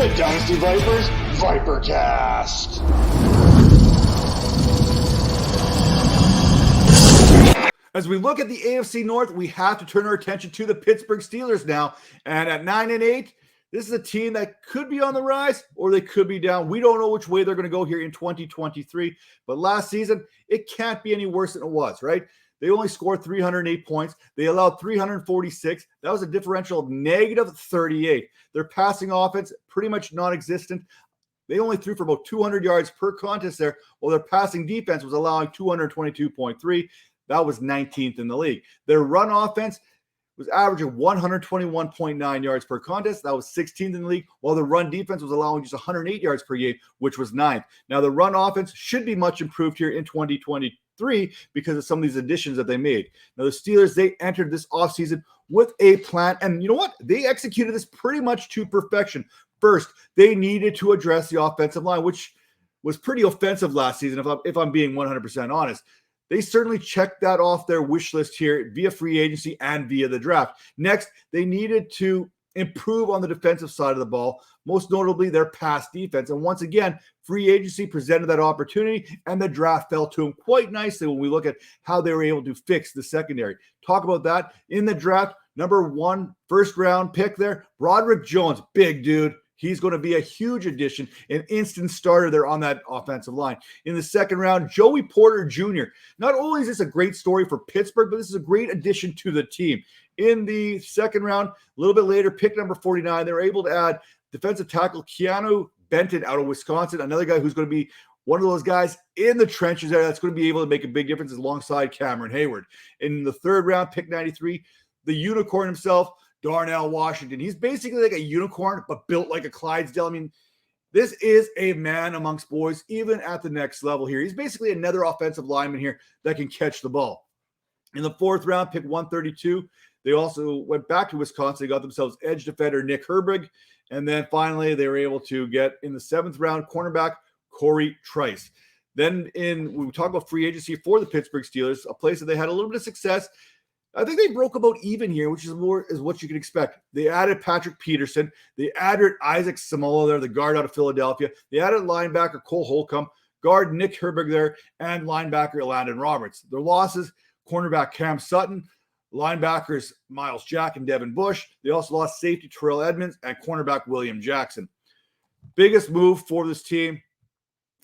the Dynasty Vipers Vipercast. As we look at the AFC North, we have to turn our attention to the Pittsburgh Steelers now. And at 9-8, this is a team that could be on the rise or they could be down. We don't know which way they're going to go here in 2023. But last season, it can't be any worse than it was, right? They only scored 308 points. They allowed 346. That was a differential of negative 38. Their passing offense, pretty much non-existent. They only threw for about 200 yards per contest there, while their passing defense was allowing 222.3. That was 19th in the league. Their run offense was averaging 121.9 yards per contest. That was 16th in the league, while the run defense was allowing just 108 yards per game, which was 9th. Now, the run offense should be much improved here in 2023 because of some of these additions that they made. Now, the Steelers, they entered this offseason with a plan, and you know what? They executed this pretty much to perfection. First, they needed to address the offensive line, which was pretty offensive last season, if I'm being 100% honest. They certainly checked that off their wish list here via free agency and via the draft. Next, they needed to improve on the defensive side of the ball, most notably their pass defense. And once again, free agency presented that opportunity, and the draft fell to them quite nicely when we look at how they were able to fix the secondary. Talk about that in the draft. Number 1 first-round pick there, Broderick Jones, big dude. He's going to be a huge addition, an instant starter there on that offensive line. In the second round, Joey Porter Jr. Not only is this a great story for Pittsburgh, but this is a great addition to the team. In the second round, a little bit later, pick number 49, they were able to add defensive tackle Keanu Benton out of Wisconsin, another guy who's going to be one of those guys in the trenches there that's going to be able to make a big difference alongside Cameron Hayward. In the third round, pick 93, the unicorn himself, Darnell Washington. He's basically like a unicorn, but built like a Clydesdale. I mean, this is a man amongst boys, even at the next level here. He's basically another offensive lineman here that can catch the ball. In the fourth round, pick 132, they also went back to Wisconsin. They got themselves edge defender Nick Herbig. And then finally, they were able to get in the seventh round cornerback Corey Trice. Then when we talk about free agency for the Pittsburgh Steelers, a place that they had a little bit of success, I think they broke about even here, which is more is what you can expect. They added Patrick Peterson. They added Isaac Samoa there, the guard out of Philadelphia. They added linebacker Cole Holcomb, guard Nick Herbig there, and linebacker Landon Roberts. Their losses, cornerback Cam Sutton, linebackers Miles Jack and Devin Bush. They also lost safety Terrell Edmonds and cornerback William Jackson. Biggest move for this team,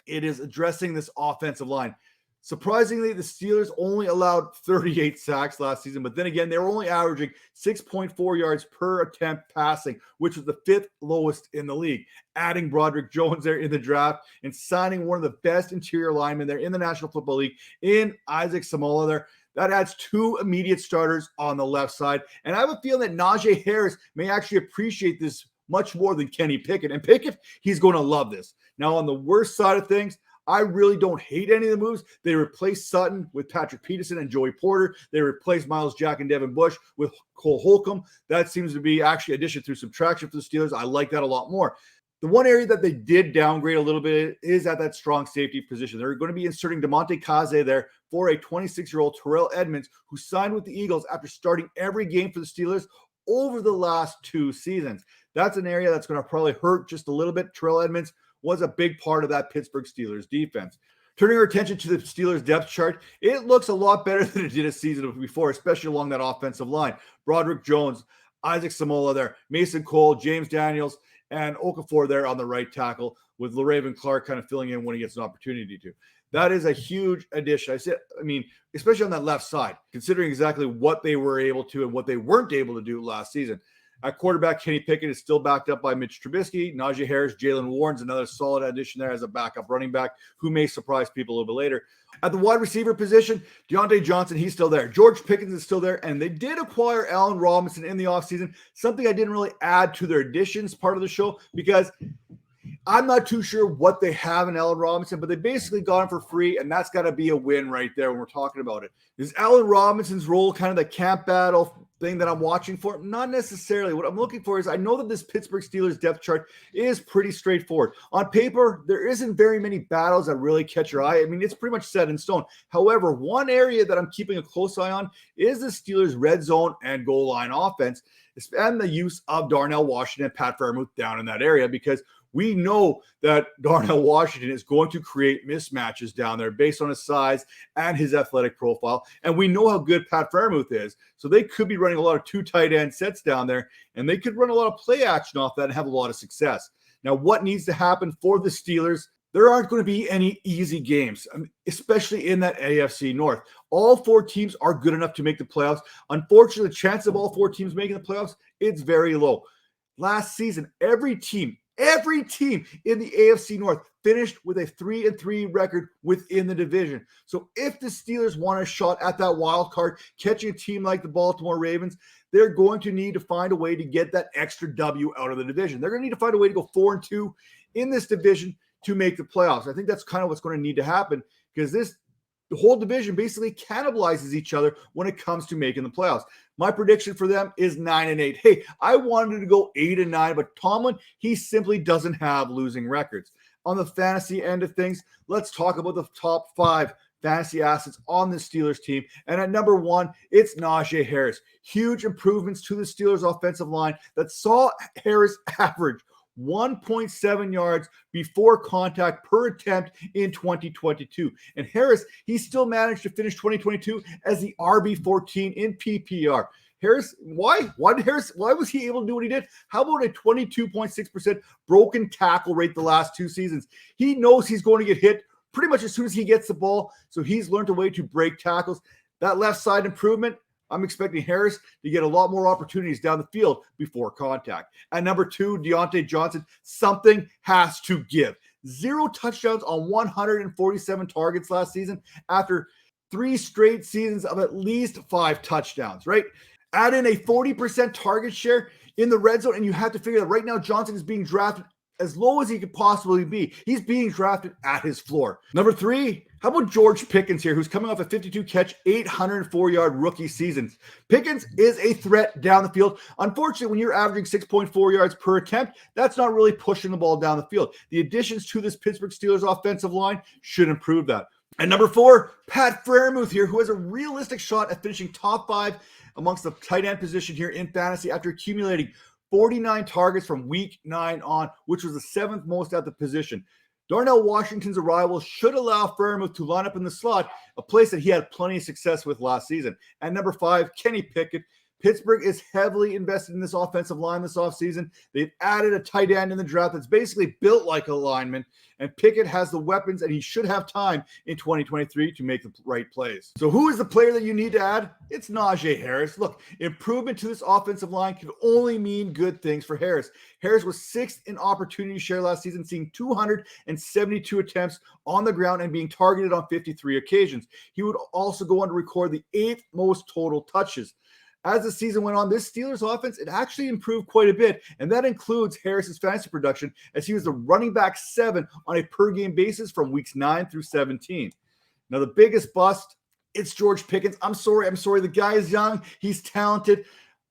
it is addressing this offensive line. Surprisingly, the Steelers only allowed 38 sacks last season, but then again, they were only averaging 6.4 yards per attempt passing, which was the 5th lowest in the league. Adding Broderick Jones there in the draft and signing one of the best interior linemen there in the National Football League in Isaac Samoa there. That adds 2 immediate starters on the left side. And I have a feeling that Najee Harris may actually appreciate this much more than Kenny Pickett. And Pickett, he's going to love this. Now, on the worst side of things, I really don't hate any of the moves. They replaced Sutton with Patrick Peterson and Joey Porter. They replaced Miles Jack and Devin Bush with Cole Holcomb. That seems to be actually addition through subtraction for the Steelers. I like that a lot more. The one area that they did downgrade a little bit is at that strong safety position. They're going to be inserting DeMonte Kaze there for a 26-year-old Terrell Edmonds who signed with the Eagles after starting every game for the Steelers over the last 2 seasons. That's an area that's going to probably hurt just a little bit. Terrell Edmonds was a big part of that Pittsburgh Steelers defense. Turning our attention to the Steelers depth chart, it looks a lot better than it did a season before, especially along that offensive line. Broderick Jones, Isaac Samoa there, Mason Cole, James Daniels, and Okafor there on the right tackle, with LaRaven Clark kind of filling in when he gets an opportunity to. That is a huge addition. I mean, especially on that left side, considering exactly what they were able to and what they weren't able to do last season. At quarterback, Kenny Pickett is still backed up by Mitch Trubisky. Najee Harris, Jalen Warren's another solid addition there as a backup running back who may surprise people a little bit later. At the wide receiver position, Deontay Johnson, he's still there. George Pickens is still there. And they did acquire Allen Robinson in the offseason, something I didn't really add to their additions part of the show because I'm not too sure what they have in Allen Robinson, but they basically got him for free, and that's got to be a win right there when we're talking about it. Is Allen Robinson's role kind of the camp battle thing that I'm watching for? Not necessarily. What I'm looking for is I know that this Pittsburgh Steelers depth chart is pretty straightforward. On paper, there isn't very many battles that really catch your eye. I mean, it's pretty much set in stone. However, one area that I'm keeping a close eye on is the Steelers' red zone and goal line offense, and the use of Darnell Washington and Pat Freiermuth down in that area, because we know that Darnell Washington is going to create mismatches down there based on his size and his athletic profile. And we know how good Pat Freiermuth is. So they could be running a lot of 2 tight end sets down there, and they could run a lot of play action off that and have a lot of success. Now, what needs to happen for the Steelers? There aren't going to be any easy games, especially in that AFC North. All 4 teams are good enough to make the playoffs. Unfortunately, the chance of all 4 teams making the playoffs, it's very low. Last season, every team in the AFC North finished with a 3-3 record within the division. So if the Steelers want a shot at that wild card, catching a team like the Baltimore Ravens, they're going to need to find a way to get that extra W out of the division. They're going to need to find a way to go 4-2 in this division to make the playoffs. I think that's kind of what's going to need to happen, because the whole division basically cannibalizes each other when it comes to making the playoffs. My prediction for them is 9-8. Hey, I wanted to go 8-9, but Tomlin, he simply doesn't have losing records. On the fantasy end of things, let's talk about the top 5 fantasy assets on the Steelers team. And at number 1, it's Najee Harris. Huge improvements to the Steelers offensive line that saw Harris average 1.7 yards before contact per attempt in 2022. And Harris, he still managed to finish 2022 as the RB14 in PPR. Harris, why was he able to do what he did? How about a 22.6% broken tackle rate the last 2 seasons? He knows he's going to get hit pretty much as soon as he gets the ball, so he's learned a way to break tackles. That left side improvement, I'm expecting Harris to get a lot more opportunities down the field before contact. At number 2, Deontay Johnson, something has to give. 0 touchdowns on 147 targets last season after 3 straight seasons of at least 5 touchdowns, right? Add in a 40% target share in the red zone, and you have to figure that right now Johnson is being drafted as low as he could possibly be. He's being drafted at his floor. Number 3, how about George Pickens here, who's coming off a 52-catch, 804-yard rookie season. Pickens is a threat down the field. Unfortunately, when you're averaging 6.4 yards per attempt, that's not really pushing the ball down the field. The additions to this Pittsburgh Steelers offensive line should improve that. And number 4, Pat Freiermuth here, who has a realistic shot at finishing top 5 amongst the tight end position here in fantasy after accumulating 49 targets from week 9 on, which was the 7th most at the position. Darnell Washington's arrival should allow Freiermuth to line up in the slot, a place that he had plenty of success with last season. And number 5, Kenny Pickett. Pittsburgh is heavily invested in this offensive line this offseason. They've added a tight end in the draft that's basically built like a lineman, and Pickett has the weapons, and he should have time in 2023 to make the right plays. So who is the player that you need to add? It's Najee Harris. Look, improvement to this offensive line can only mean good things for Harris. Harris was 6th in opportunity share last season, seeing 272 attempts on the ground and being targeted on 53 occasions. He would also go on to record the 8th most total touches. As the season went on, this Steelers offense, it actually improved quite a bit, and that includes Harris's fantasy production, as he was the running back 7 on a per-game basis from weeks 9 through 17. Now, the biggest bust, it's George Pickens. I'm sorry. The guy is young. He's talented,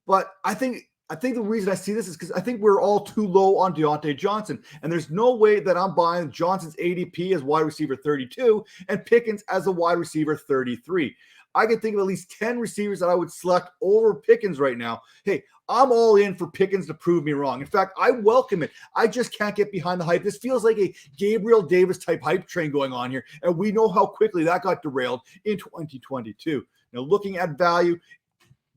but I think the reason I see this is because I think we're all too low on Deontay Johnson, and there's no way that I'm buying Johnson's ADP as wide receiver 32 and Pickens as a wide receiver 33. I can think of at least 10 receivers that I would select over Pickens right now. Hey, I'm all in for Pickens to prove me wrong. In fact, I welcome it. I just can't get behind the hype. This feels like a Gabriel Davis type hype train going on here, and we know how quickly that got derailed in 2022. Now, looking at value,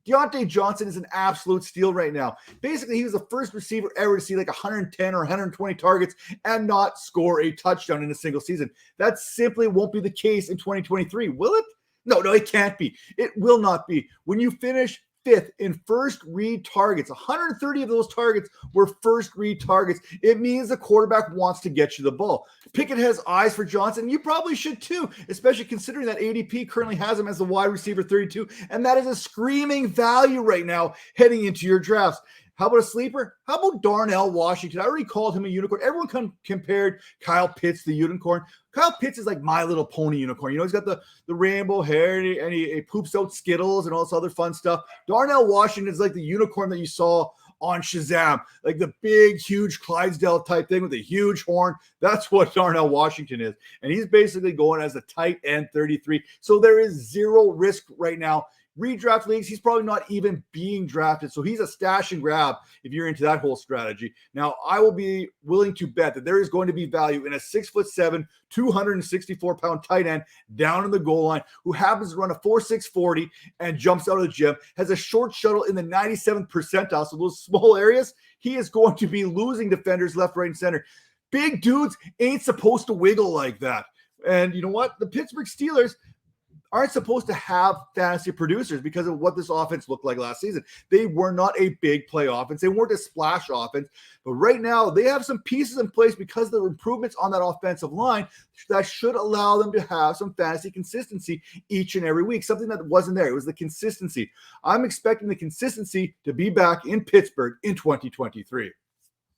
Deontay Johnson is an absolute steal right now. Basically, he was the first receiver ever to see like 110 or 120 targets and not score a touchdown in a single season. That simply won't be the case in 2023, will it? No, it can't be. It will not be. When you finish 5th in first read targets, 130 of those targets were first read targets. It means the quarterback wants to get you the ball. Pickett has eyes for Johnson. You probably should too, especially considering that ADP currently has him as the wide receiver 32, and that is a screaming value right now heading into your drafts. How about a sleeper? How about Darnell Washington? I already called him a unicorn. Everyone compared Kyle Pitts the unicorn. Kyle Pitts is like My Little Pony unicorn. He's got the rainbow hair and he poops out Skittles and all this other fun stuff. Darnell Washington is like the unicorn that you saw on Shazam, like the big, huge Clydesdale type thing with a huge horn. That's what Darnell Washington is. And he's basically going as a tight end 33. So there is zero risk right now. Redraft leagues, he's probably not even being drafted. So he's a stash and grab if you're into that whole strategy. Now, I will be willing to bet that there is going to be value in a 6'7", 264-pound tight end down in the goal line who happens to run a 4.6 40 and jumps out of the gym, has a short shuttle in the 97th percentile. So those small areas, he is going to be losing defenders left, right, and center. Big dudes ain't supposed to wiggle like that. And you know what? The Pittsburgh Steelers aren't supposed to have fantasy producers because of what this offense looked like last season. They were not a big play offense. They weren't a splash offense. But right now, they have some pieces in place because of the improvements on that offensive line that should allow them to have some fantasy consistency each and every week, something that wasn't there. It was the consistency. I'm expecting the consistency to be back in Pittsburgh in 2023.